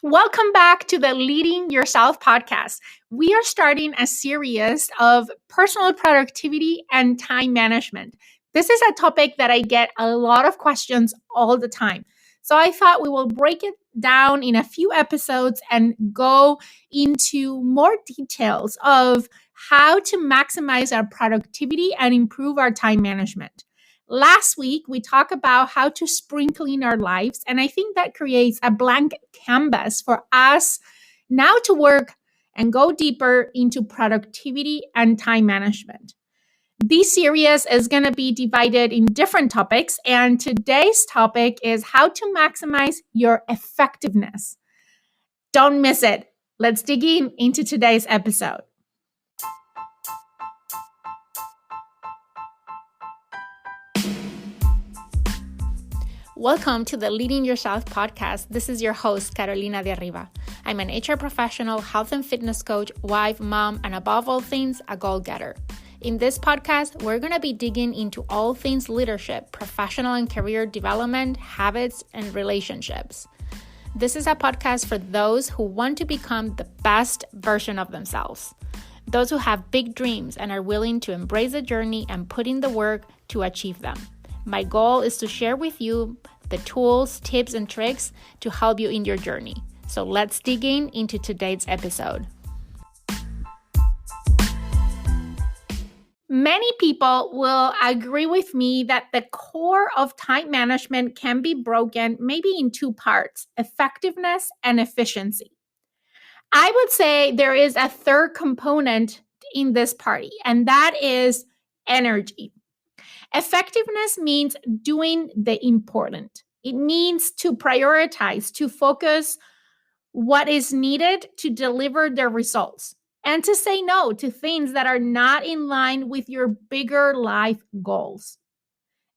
Welcome back to the Leading Yourself podcast. We are starting a series of personal productivity and time management. This is a topic that I get a lot of questions all the time. So I thought we will break it down in a few episodes and go into more details of how to maximize our productivity and improve our time management. Last week, we talked about how to sprinkle in our lives, and I think that creates a blank canvas for us now to work and go deeper into productivity and time management. This series is going to be divided in different topics, and today's topic is how to maximize your effectiveness. Don't miss it. Let's dig into today's episode. Welcome to the Leading Yourself podcast. This is your host, Carolina de Arriba. I'm an HR professional, health and fitness coach, wife, mom, and above all things, a goal-getter. In this podcast, we're going to be digging into all things leadership, professional and career development, habits, and relationships. This is a podcast for those who want to become the best version of themselves. Those who have big dreams and are willing to embrace the journey and put in the work to achieve them. My goal is to share with you the tools, tips, and tricks to help you in your journey. So let's dig into today's episode. Many people will agree with me that the core of time management can be broken maybe in two parts: effectiveness and efficiency. I would say there is a third component in this party, and that is energy. Effectiveness means doing the important. It means to prioritize, to focus what is needed to deliver the results, and to say no to things that are not in line with your bigger life goals.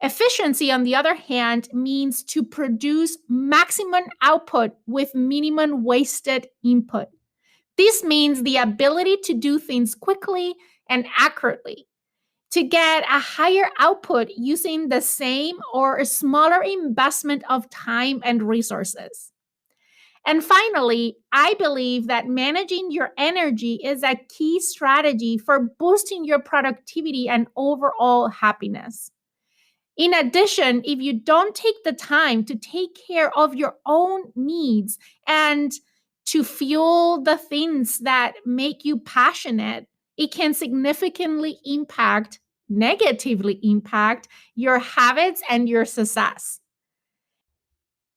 Efficiency, on the other hand, means to produce maximum output with minimum wasted input. This means the ability to do things quickly and accurately, to get a higher output using the same or a smaller investment of time and resources. And finally, I believe that managing your energy is a key strategy for boosting your productivity and overall happiness. In addition, if you don't take the time to take care of your own needs and to fuel the things that make you passionate, it can negatively impact your habits and your success.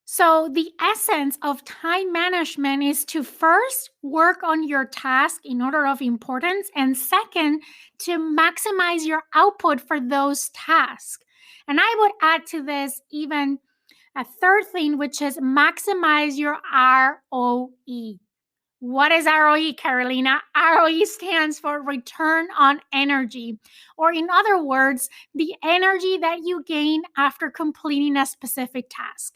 So the essence of time management is to first work on your task in order of importance, and second, to maximize your output for those tasks. And I would add to this even a third thing, which is maximize your ROE. What is ROE, Carolina? ROE stands for return on energy, or in other words, the energy that you gain after completing a specific task.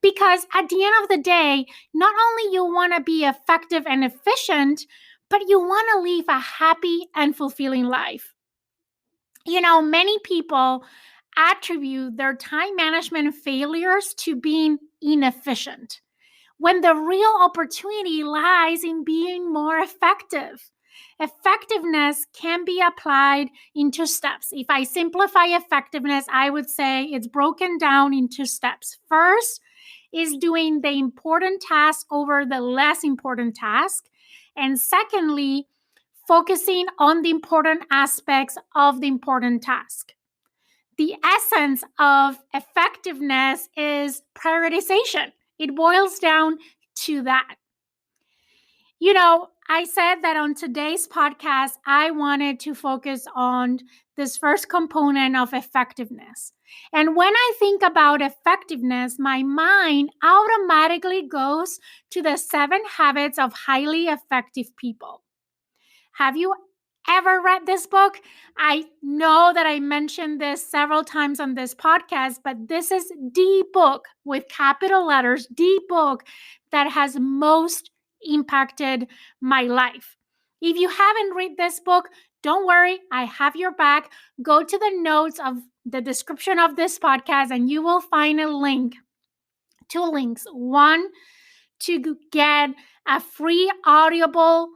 Because at the end of the day, not only you want to be effective and efficient, but you want to live a happy and fulfilling life. Many people attribute their time management failures to being inefficient, when the real opportunity lies in being more effective. Effectiveness can be applied in two steps. If I simplify effectiveness, I would say it's broken down into steps. First is doing the important task over the less important task. And secondly, focusing on the important aspects of the important task. The essence of effectiveness is prioritization. It boils down to that. I said that on today's podcast, I wanted to focus on this first component of effectiveness. And when I think about effectiveness, my mind automatically goes to the 7 habits of highly effective people. Have you ever read this book? I know that I mentioned this several times on this podcast, but this is the book with capital letters, the book that has most impacted my life. If you haven't read this book, don't worry, I have your back. Go to the notes of the description of this podcast and you will find a link, 2 links. One, to get a free audible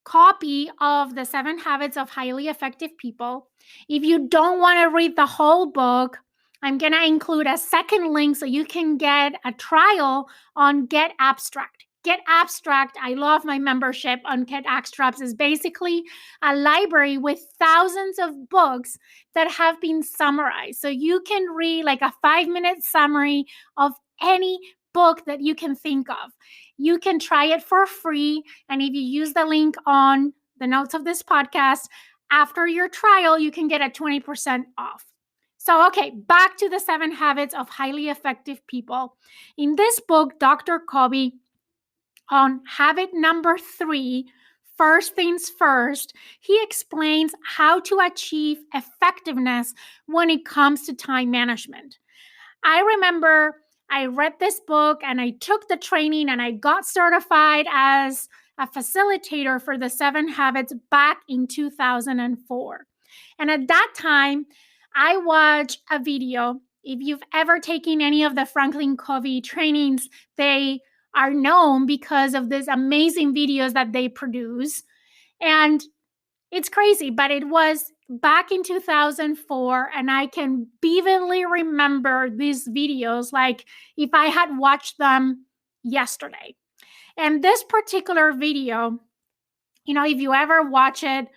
copy of The 7 Habits of Highly Effective People. If you don't want to read the whole book, I'm going to include a second link so you can get a trial on Get Abstract. Get Abstract, I love my membership on Get Abstract. Is basically a library with thousands of books that have been summarized. So you can read like a 5-minute summary of any book that you can think of. You can try it for free. And if you use the link on the notes of this podcast, after your trial, you can get a 20% off. So, okay, back to the 7 Habits of Highly Effective People. In this book, Dr. Covey, on habit number 3, first things first, he explains how to achieve effectiveness when it comes to time management. I remember I read this book and I took the training and I got certified as a facilitator for the 7 Habits back in 2004. And at that time, I watched a video. If you've ever taken any of the Franklin Covey trainings, they are known because of these amazing videos that they produce. And it's crazy, but it was back in 2004, and I can vividly remember these videos like if I had watched them yesterday. And this particular video, if you ever watch it,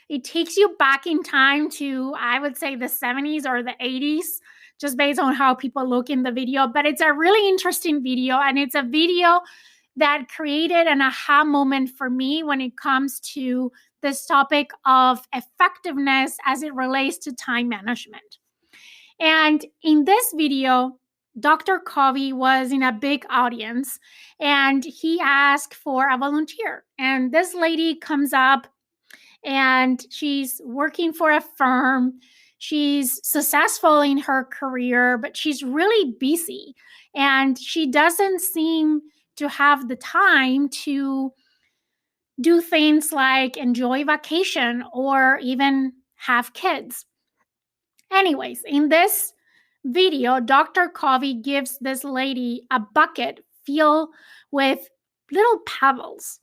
it takes you back in time to, I would say, the 70s or the 80s, just based on how people look in the video. But it's a really interesting video, and it's a video that created an aha moment for me when it comes to this topic of effectiveness as it relates to time management. And in this video, Dr. Covey was in a big audience and he asked for a volunteer. And this lady comes up and she's working for a firm. She's successful in her career, but she's really busy and she doesn't seem to have the time to do things like enjoy vacation or even have kids. Anyways, in this video, Dr. Covey gives this lady a bucket filled with little pebbles.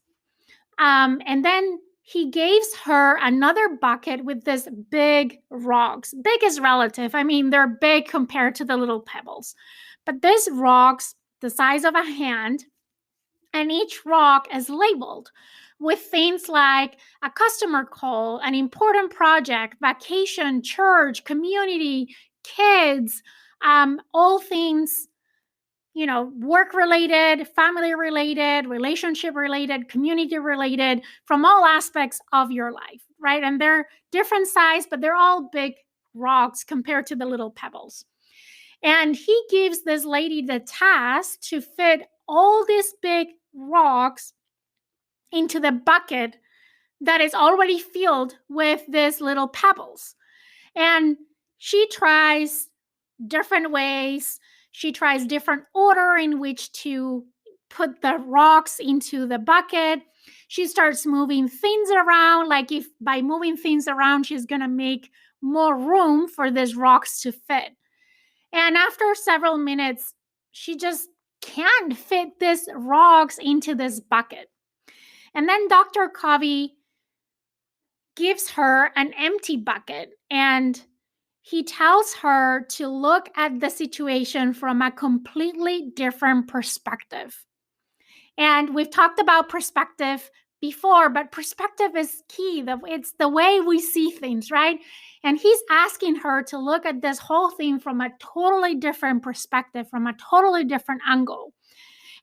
And then he gives her another bucket with this big rocks. Big is relative. I mean, they're big compared to the little pebbles. But these rocks, the size of a hand, and each rock is labeled with things like a customer call, an important project, vacation, church, community, kids, all things, work related, family related, relationship related, community related, from all aspects of your life, right? And they're different size, but they're all big rocks compared to the little pebbles. And he gives this lady the task to fit all these big rocks into the bucket that is already filled with these little pebbles. And she tries different ways. She tries different order in which to put the rocks into the bucket. She starts moving things around, like if by moving things around, she's going to make more room for these rocks to fit. And after several minutes, she just can't fit these rocks into this bucket. And then Dr. Covey gives her an empty bucket and he tells her to look at the situation from a completely different perspective. And we've talked about perspective before, but perspective is key. It's the way we see things, right? And he's asking her to look at this whole thing from a totally different perspective, from a totally different angle.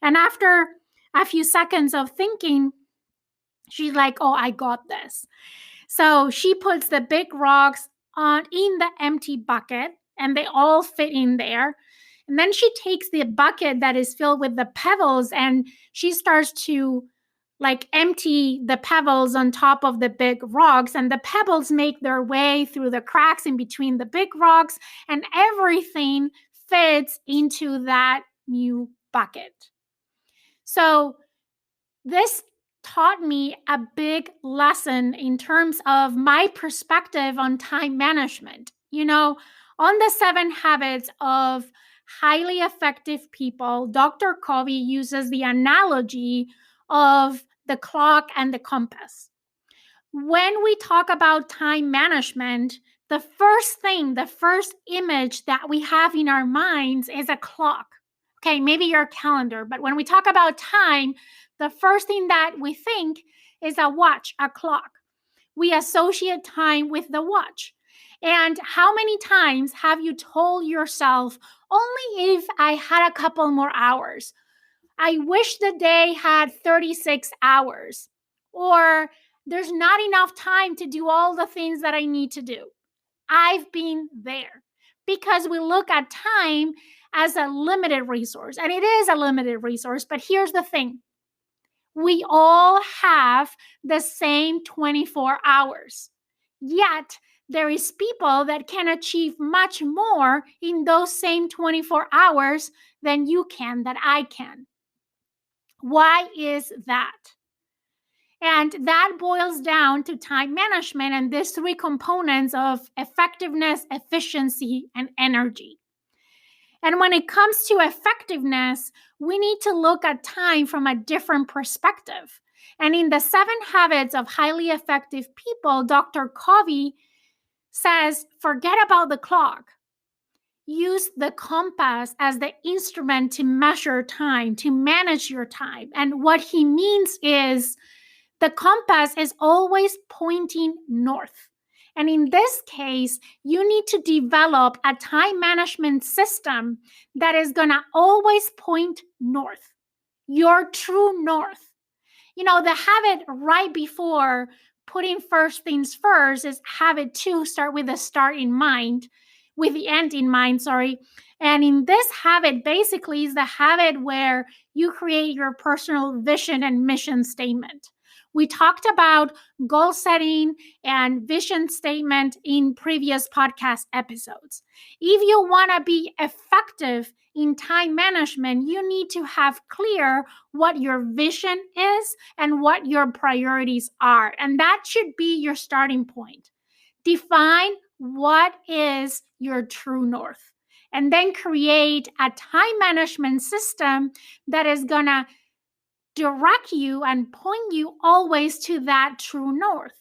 And after a few seconds of thinking, she's like, oh, I got this. So she puts the big rocks in the empty bucket and they all fit in there. And then she takes the bucket that is filled with the pebbles and she starts to empty the pebbles on top of the big rocks, and the pebbles make their way through the cracks in between the big rocks and everything fits into that new bucket. So this taught me a big lesson in terms of my perspective on time management. On the 7 habits of highly effective people, Dr. Covey uses the analogy of the clock and the compass. When we talk about time management, the first image that we have in our minds is a clock. Okay, maybe your calendar, but when we talk about time, the first thing that we think is a watch, a clock. We associate time with the watch. And how many times have you told yourself, only if I had a couple more hours? I wish the day had 36 hours. Or there's not enough time to do all the things that I need to do. I've been there because we look at time as a limited resource, and it is a limited resource. But here's the thing, we all have the same 24 hours. Yet, there is people that can achieve much more in those same 24 hours than you can, that I can. Why is that? And that boils down to time management and these three components of effectiveness, efficiency, and energy. And when it comes to effectiveness, we need to look at time from a different perspective. And in the 7 Habits of Highly Effective People, Dr. Covey says, forget about the clock. Use the compass as the instrument to measure time, to manage your time. And what he means is the compass is always pointing north. And in this case, you need to develop a time management system that is going to always point north, your true north. You know, the habit right before putting first things first is habit 2, start with the start in mind, with the end in mind, sorry. And in this habit, basically, is the habit where you create your personal vision and mission statement. We talked about goal setting and vision statement in previous podcast episodes. If you want to be effective in time management, you need to have clear what your vision is and what your priorities are. And that should be your starting point. Define what is your true north, and then create a time management system that is going to direct you and point you always to that true north.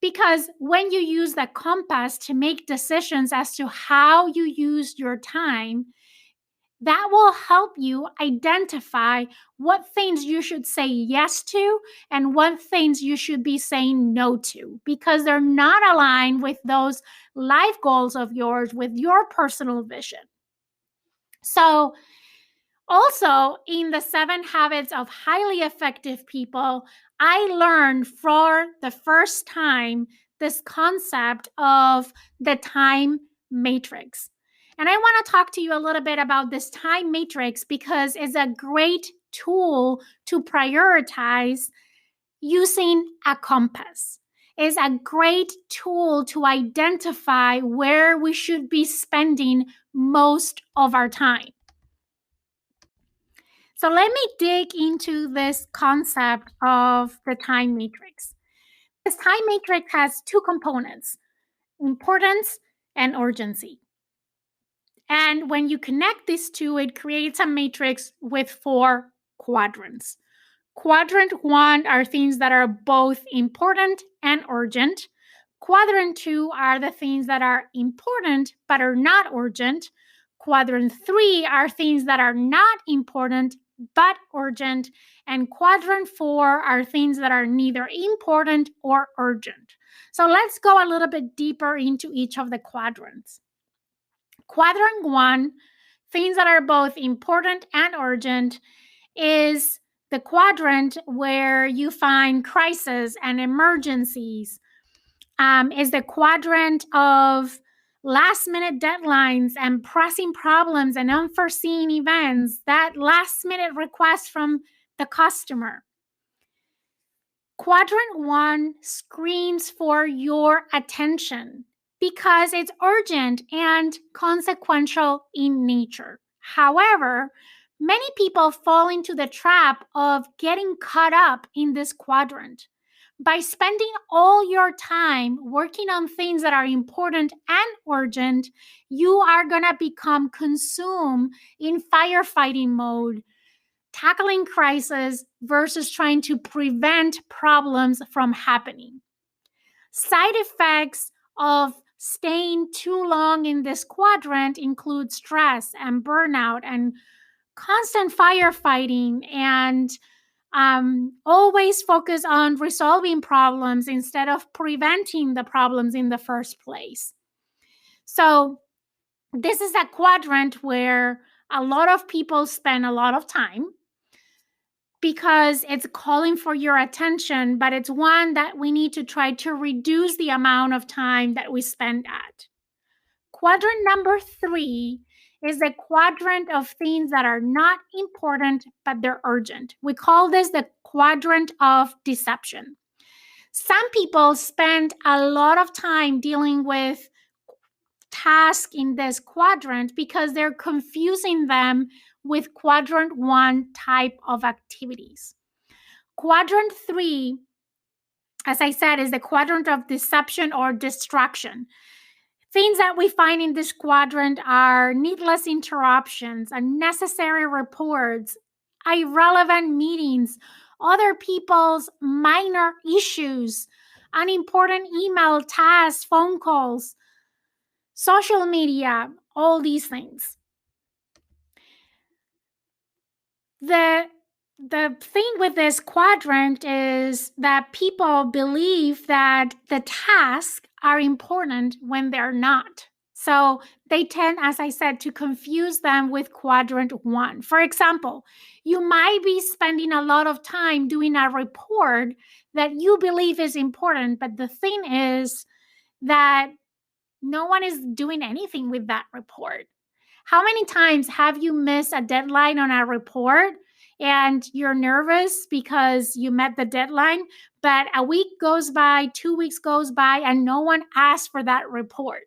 Because when you use the compass to make decisions as to how you use your time, that will help you identify what things you should say yes to and what things you should be saying no to, because they're not aligned with those life goals of yours, with your personal vision. So, also, in the 7 Habits of Highly Effective People, I learned for the first time this concept of the time matrix. And I want to talk to you a little bit about this time matrix because it's a great tool to prioritize using a compass. It's a great tool to identify where we should be spending most of our time. So let me dig into this concept of the time matrix. This time matrix has 2 components, importance and urgency. And when you connect these two, it creates a matrix with 4 quadrants. Quadrant 1 are things that are both important and urgent. Quadrant 2 are the things that are important but are not urgent. Quadrant 3 are things that are not important but urgent. And quadrant 4 are things that are neither important or urgent. So let's go a little bit deeper into each of the quadrants. Quadrant 1, things that are both important and urgent, is the quadrant where you find crises and emergencies. Is the quadrant of last minute deadlines and pressing problems and unforeseen events, that last minute request from the customer. Quadrant 1 screams for your attention because it's urgent and consequential in nature. However, many people fall into the trap of getting caught up in this quadrant. By spending all your time working on things that are important and urgent, you are going to become consumed in firefighting mode, tackling crisis versus trying to prevent problems from happening. Side effects of staying too long in this quadrant include stress and burnout and constant firefighting and always focus on resolving problems instead of preventing the problems in the first place. So, this is a quadrant where a lot of people spend a lot of time because it's calling for your attention, but it's one that we need to try to reduce the amount of time that we spend at. Quadrant number 3 is the quadrant of things that are not important, but they're urgent. We call this the quadrant of deception. Some people spend a lot of time dealing with tasks in this quadrant because they're confusing them with quadrant 1 type of activities. Quadrant 3, as I said, is the quadrant of deception or distraction. Things that we find in this quadrant are needless interruptions, unnecessary reports, irrelevant meetings, other people's minor issues, unimportant email tasks, phone calls, social media, all these things. The thing with this quadrant is that people believe that the tasks are important when they're not. So they tend, as I said, to confuse them with quadrant 1. For example, you might be spending a lot of time doing a report that you believe is important, but the thing is that no one is doing anything with that report. How many times have you missed a deadline on a report and you're nervous because you met the deadline, but a week goes by, 2 weeks goes by, and no one asked for that report,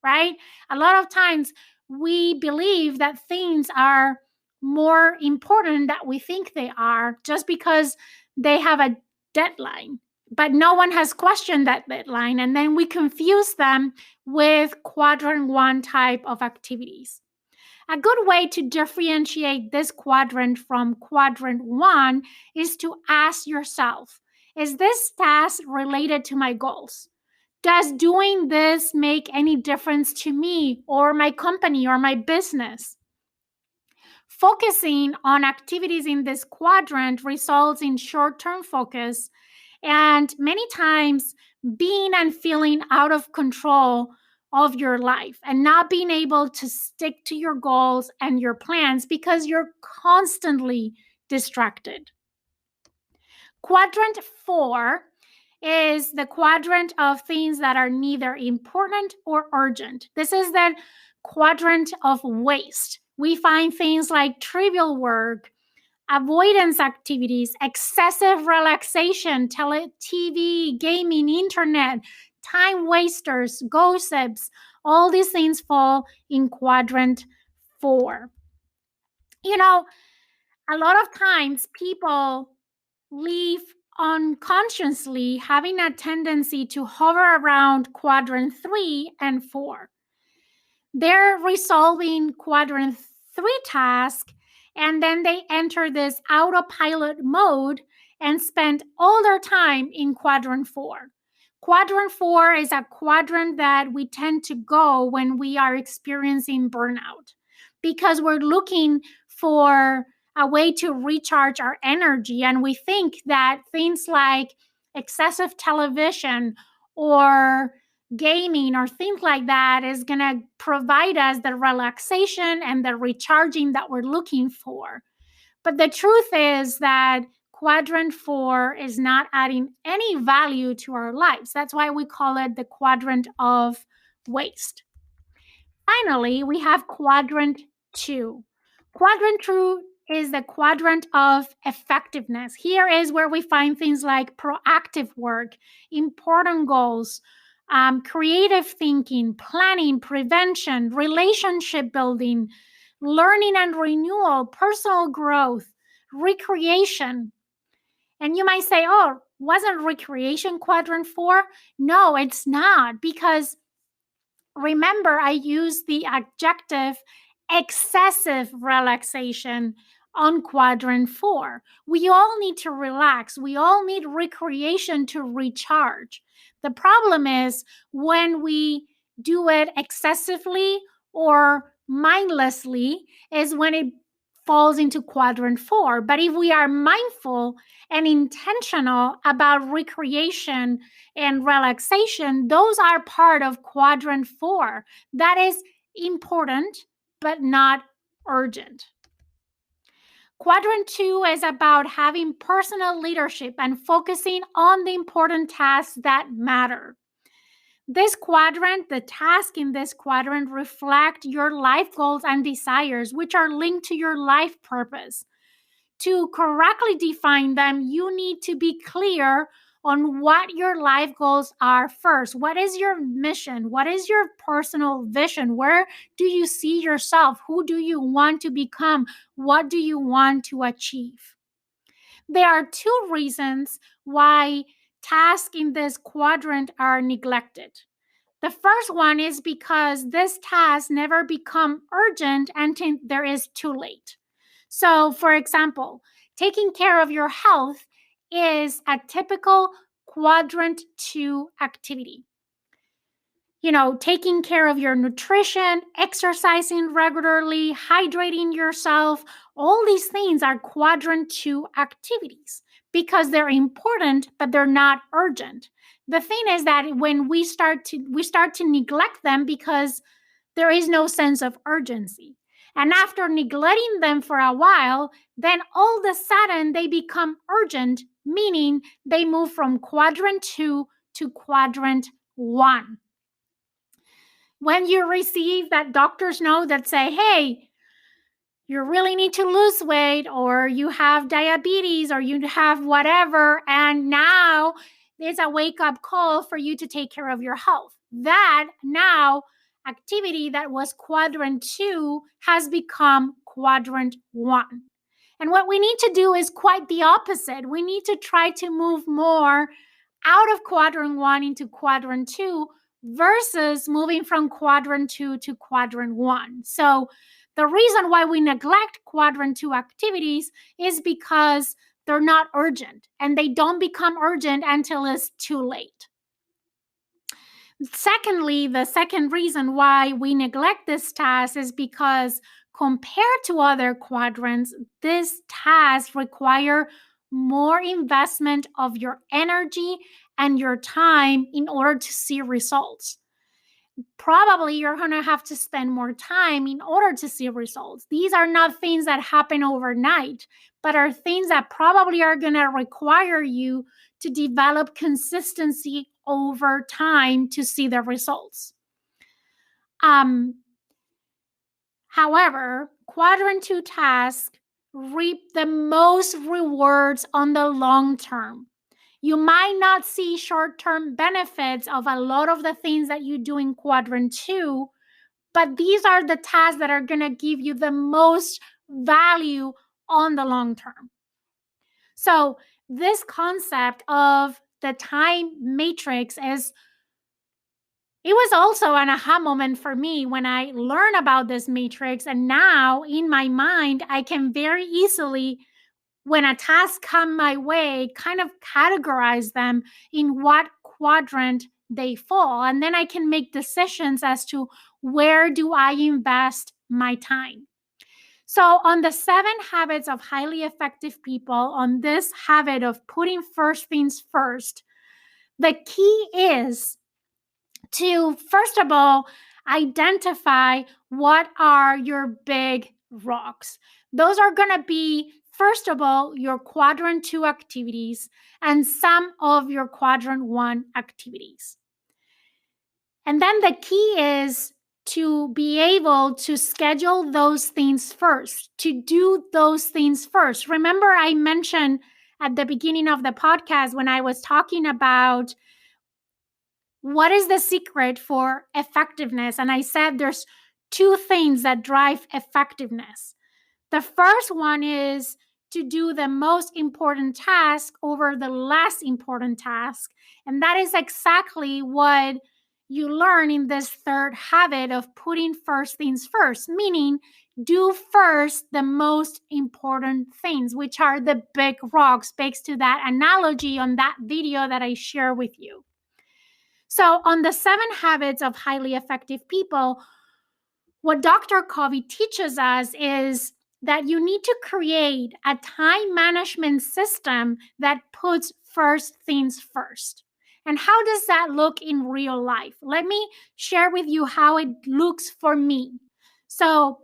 right? A lot of times we believe that things are more important than we think they are just because they have a deadline, but no one has questioned that deadline, and then we confuse them with quadrant 1 type of activities. A good way to differentiate this quadrant from quadrant 1 is to ask yourself, is this task related to my goals? Does doing this make any difference to me or my company or my business? Focusing on activities in this quadrant results in short-term focus and many times being and feeling out of control of your life and not being able to stick to your goals and your plans because you're constantly distracted. Quadrant 4 is the quadrant of things that are neither important or urgent. This is the quadrant of waste. We find things like trivial work, avoidance activities, excessive relaxation, TV, gaming, internet, time wasters, gossips, all these things fall in quadrant 4. You know, a lot of times people live unconsciously having a tendency to hover around quadrant 3 and 4. They're resolving quadrant 3 task and then they enter this autopilot mode and spend all their time in quadrant 4. Quadrant 4 is a quadrant that we tend to go when we are experiencing burnout because we're looking for a way to recharge our energy. And we think that things like excessive television or gaming or things like that is going to provide us the relaxation and the recharging that we're looking for. But the truth is that quadrant 4 is not adding any value to our lives. That's why we call it the quadrant of waste. Finally, we have quadrant 2. Quadrant 2 is the quadrant of effectiveness. Here is where we find things like proactive work, important goals, creative thinking, planning, prevention, relationship building, learning and renewal, personal growth, recreation. And you might say, oh, wasn't recreation quadrant 4? No, it's not, because remember, I used the adjective excessive relaxation on quadrant 4. We all need to relax. We all need recreation to recharge. The problem is when we do it excessively or mindlessly, is when it falls into quadrant 4. But if we are mindful and intentional about recreation and relaxation, those are part of quadrant 4. That is important, but not urgent. Quadrant 2 is about having personal leadership and focusing on the important tasks that matter. This quadrant, the tasks in this quadrant reflect your life goals and desires, which are linked to your life purpose. To correctly define them, you need to be clear on what your life goals are first. What is your mission? What is your personal vision? Where do you see yourself? Who do you want to become? What do you want to achieve? There are two reasons why tasks in this quadrant are neglected. The first one is because this task never become urgent until there is too late. So, for example, taking care of your health is a typical quadrant 2 activity. Taking care of your nutrition, exercising regularly, hydrating yourself, all these things are quadrant 2 activities because they're important, but they're not urgent. The thing is that when we start to neglect them because there is no sense of urgency. And after neglecting them for a while, then all of a sudden they become urgent, meaning they move from quadrant 2 to quadrant 1. When you receive that doctor's note that say, hey, you really need to lose weight, or you have diabetes, or you have whatever, and now there's a wake-up call for you to take care of your health. That now activity that was quadrant 2 has become quadrant 1. And what we need to do is quite the opposite. We need to try to move more out of quadrant 1 into quadrant 2 versus moving from quadrant 2 to quadrant 1. So the reason why we neglect quadrant 2 activities is because they're not urgent, and they don't become urgent until it's too late. Secondly, the second reason why we neglect this task is because compared to other quadrants, this task require more investment of your energy and your time in order to see results. Probably you're going to have to spend more time in order to see results. These are not things that happen overnight, but are things that probably are going to require you to develop consistency over time to see the results. However, quadrant 2 tasks reap the most rewards on the long term. You might not see short-term benefits of a lot of the things that you do in quadrant 2, but these are the tasks that are going to give you the most value on the long term. So this concept of the time matrix it was also an aha moment for me when I learned about this matrix. And now in my mind, I can very easily, when a task come my way, kind of categorize them in what quadrant they fall. And then I can make decisions as to where do I invest my time. So on the 7 habits of highly effective people, on this habit of putting first things first, the key is to, first of all, identify what are your big rocks. Those are going to be, first of all, your quadrant 2 activities and some of your quadrant 1 activities. And then the key is to be able to schedule those things first, to do those things first. Remember, I mentioned at the beginning of the podcast when I was talking about what is the secret for effectiveness? And I said there's 2 things that drive effectiveness. The first one is to do the most important task over the less important task. And that is exactly what you learn in this third habit of putting first things first, meaning do first the most important things, which are the big rocks, based to that analogy on that video that I share with you. So on the 7 habits of highly effective people, what Dr. Covey teaches us is that you need to create a time management system that puts first things first. And how does that look in real life? Let me share with you how it looks for me. So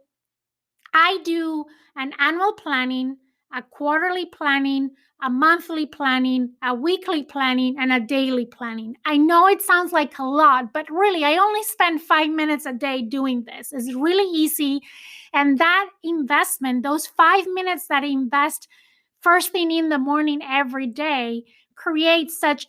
I do an annual planning, a quarterly planning, a monthly planning, a weekly planning, and a daily planning. I know it sounds like a lot, but really, I only spend 5 minutes a day doing this. It's really easy. And that investment, those 5 minutes that I invest first thing in the morning every day, creates such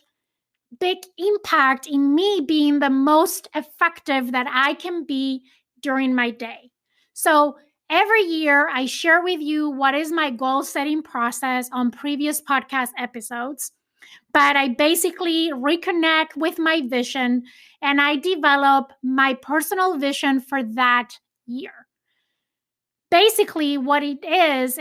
big impact in me being the most effective that I can be during my day. So every year, I share with you what is my goal setting process on previous podcast episodes. But I basically reconnect with my vision and I develop my personal vision for that year. Basically, what it is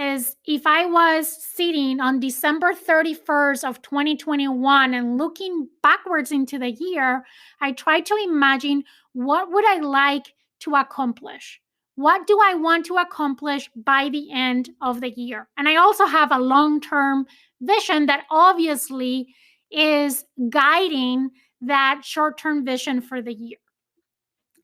if I was sitting on December 31st of 2021 and looking backwards into the year, I try to imagine what would I like to accomplish? What do I want to accomplish by the end of the year? And I also have a long-term vision that obviously is guiding that short-term vision for the year.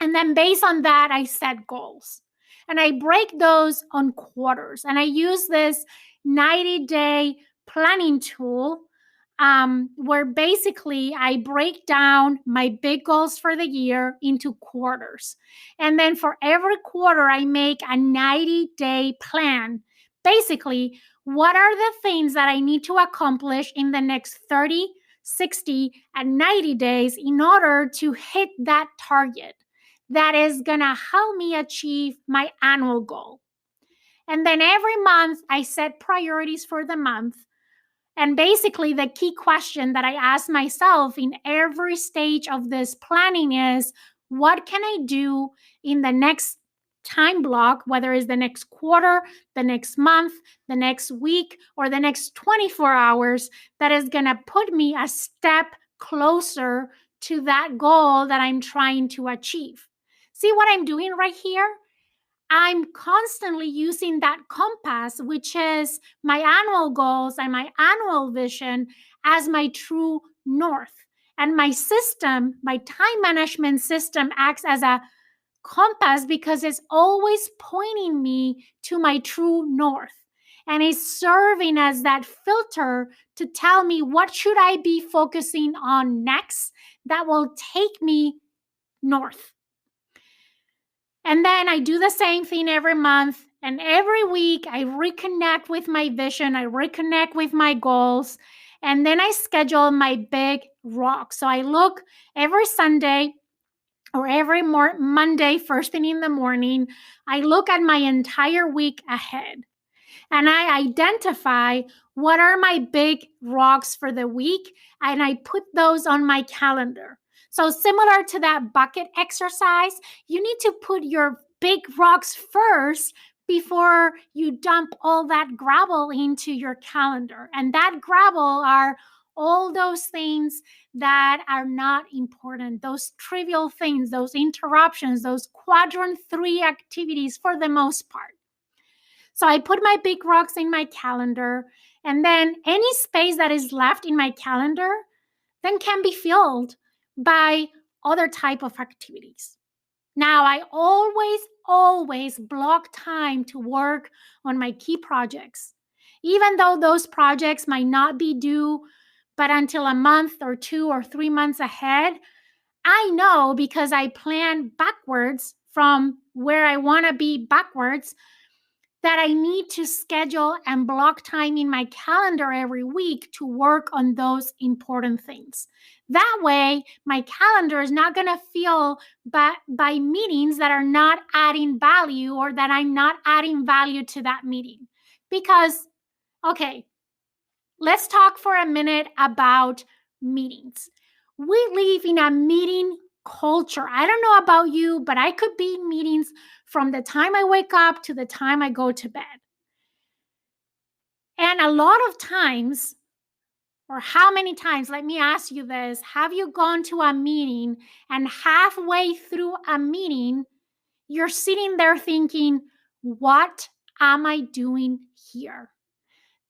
And then based on that, I set goals. And I break those on quarters. And I use this 90-day planning tool where basically I break down my big goals for the year into quarters. And then for every quarter, I make a 90-day plan. Basically, what are the things that I need to accomplish in the next 30, 60, and 90 days in order to hit that target that is going to help me achieve my annual goal. And then every month, I set priorities for the month. And basically, the key question that I ask myself in every stage of this planning is, what can I do in the next time block, whether it's the next quarter, the next month, the next week, or the next 24 hours, that is going to put me a step closer to that goal that I'm trying to achieve. See what I'm doing right here? I'm constantly using that compass, which is my annual goals and my annual vision, as my true north. And my system, my time management system, acts as a compass because it's always pointing me to my true north. And it's serving as that filter to tell me what should I be focusing on next that will take me north. And then I do the same thing every month. And every week I reconnect with my vision. I reconnect with my goals. And then I schedule my big rock. So I look every Sunday or every Monday, first thing in the morning, I look at my entire week ahead. And I identify what are my big rocks for the week. And I put those on my calendar. So similar to that bucket exercise, you need to put your big rocks first before you dump all that gravel into your calendar. And that gravel are all those things that are not important, those trivial things, those interruptions, those quadrant 3 activities for the most part. So I put my big rocks in my calendar, and then any space that is left in my calendar then can be filled by other type of activities. Now, I always block time to work on my key projects. Even though those projects might not be due but until a month or 2 or 3 months ahead, I know because I plan backwards from where I want to be backwards that I need to schedule and block time in my calendar every week to work on those important things. That way, my calendar is not going to fill by meetings that are not adding value or that I'm not adding value to that meeting. Because Okay, let's talk for a minute about meetings. We live in a meeting culture. I don't know about you, but I could be in meetings from the time I wake up to the time I go to bed. And a lot of times, or how many times, let me ask you this, have you gone to a meeting and halfway through a meeting, you're sitting there thinking, what am I doing here?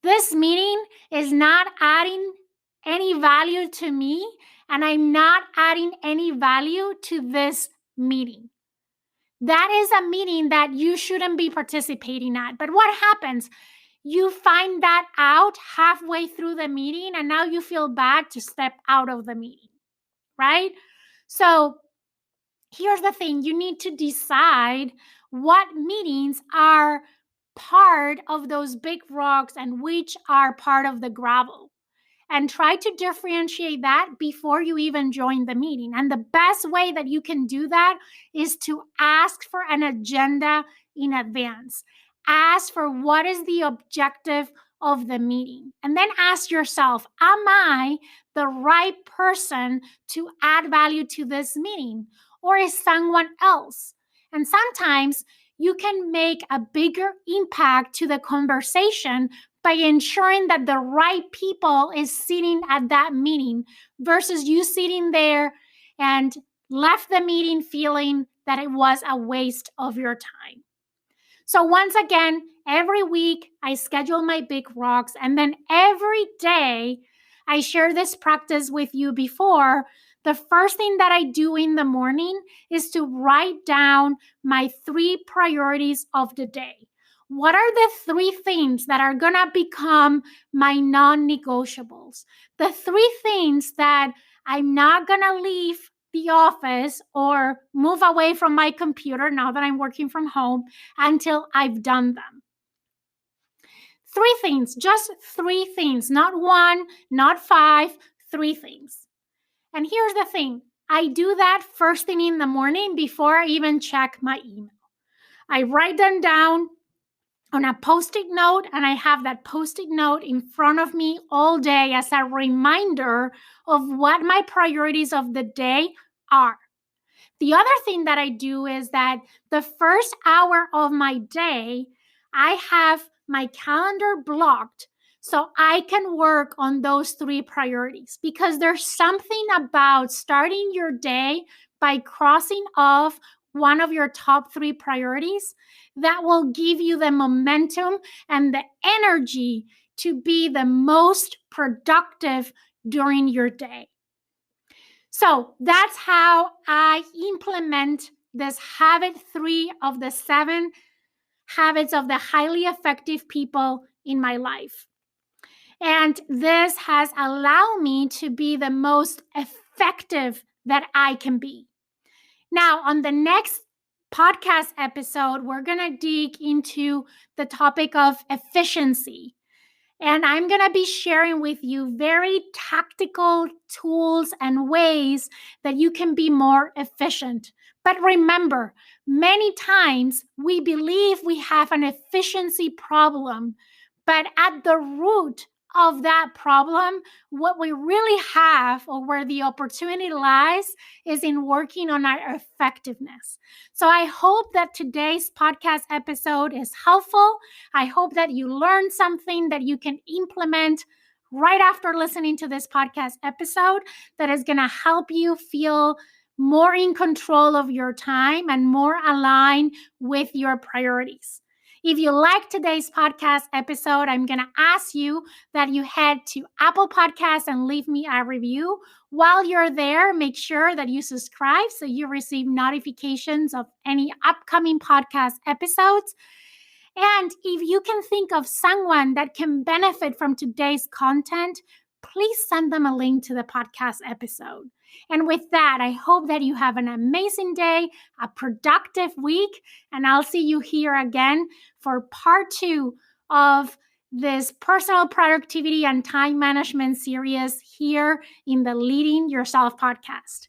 This meeting is not adding any value to me, and I'm not adding any value to this meeting. That is a meeting that you shouldn't be participating at. But what happens? You find that out halfway through the meeting, and now you feel bad to step out of the meeting, right? So here's the thing, you need to decide what meetings are part of those big rocks and which are part of the gravel, and try to differentiate that before you even join the meeting. And the best way that you can do that is to ask for an agenda in advance. Ask for what is the objective of the meeting. And then ask yourself, am I the right person to add value to this meeting? Or is someone else? And sometimes you can make a bigger impact to the conversation by ensuring that the right people is sitting at that meeting versus you sitting there and left the meeting feeling that it was a waste of your time. So once again, every week I schedule my big rocks, and then every day I share this practice with you before. The first thing that I do in the morning is to write down my 3 priorities of the day. What are the 3 things that are going to become my non-negotiables? The 3 things that I'm not going to leave the office or move away from my computer now that I'm working from home until I've done them. 3 things, just 3 things, not 1, not 5, 3 things. And here's the thing, I do that first thing in the morning before I even check my email. I write them down on a Post-it note, and I have that Post-it note in front of me all day as a reminder of what my priorities of the day are. The other thing that I do is that the first hour of my day, I have my calendar blocked so I can work on those 3 priorities, because there's something about starting your day by crossing off one of your top 3 priorities that will give you the momentum and the energy to be the most productive during your day. So that's how I implement this habit 3 of the 7 habits of the highly effective people in my life. And this has allowed me to be the most effective that I can be. Now, on the next podcast episode, we're going to dig into the topic of efficiency. And I'm going to be sharing with you very tactical tools and ways that you can be more efficient. But remember, many times we believe we have an efficiency problem, but at the root of that problem, what we really have, or where the opportunity lies, is in working on our effectiveness. So I hope that today's podcast episode is helpful. I hope that you learned something that you can implement right after listening to this podcast episode that is going to help you feel more in control of your time and more aligned with your priorities. If you like today's podcast episode, I'm going to ask you that you head to Apple Podcasts and leave me a review. While you're there, make sure that you subscribe so you receive notifications of any upcoming podcast episodes. And if you can think of someone that can benefit from today's content, please send them a link to the podcast episode. And with that, I hope that you have an amazing day, a productive week, and I'll see you here again for part 2 of this personal productivity and time management series here in the Leading Yourself podcast.